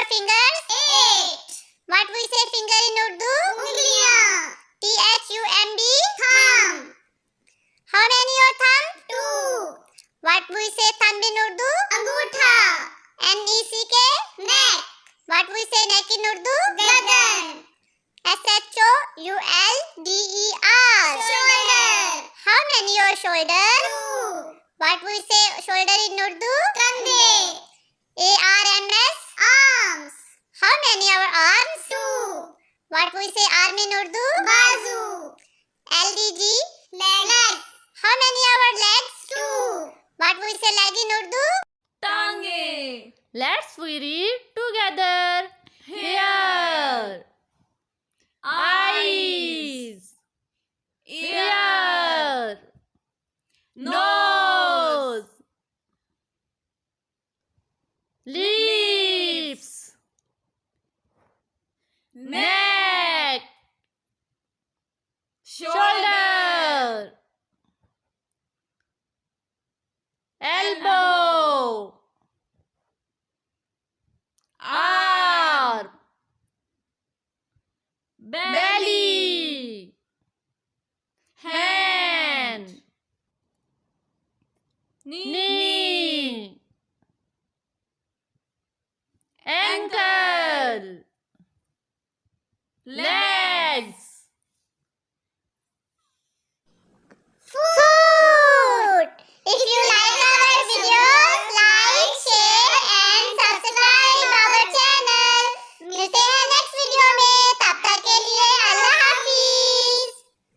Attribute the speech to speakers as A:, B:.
A: your fingers?
B: 8.
A: What we say finger in Urdu?
B: Ungliyan.
A: Thumb.
B: Thumb.
A: How many your thumb?
B: 2.
A: What we say thumb in Urdu?
B: Angutha.
A: Neck.
B: Neck.
A: What we say neck in Urdu?
B: Gardan.
A: Shoulder.
B: Shoulder.
A: How many your shoulders?
B: 2.
A: What we say shoulder in Urdu?
B: Kande.
A: Arms.
B: Arms.
A: How many our arms?
B: 2.
A: What we say arm in Urdu?
B: Bazu.
A: Legs. How many our legs?
B: 2.
A: What we say leg in Urdu?
C: Tange. Let's we read together. Hair, eyes, ear, nose, lips, neck, shoulder, elbow, arm, belly, hand, knee, ankle, leg.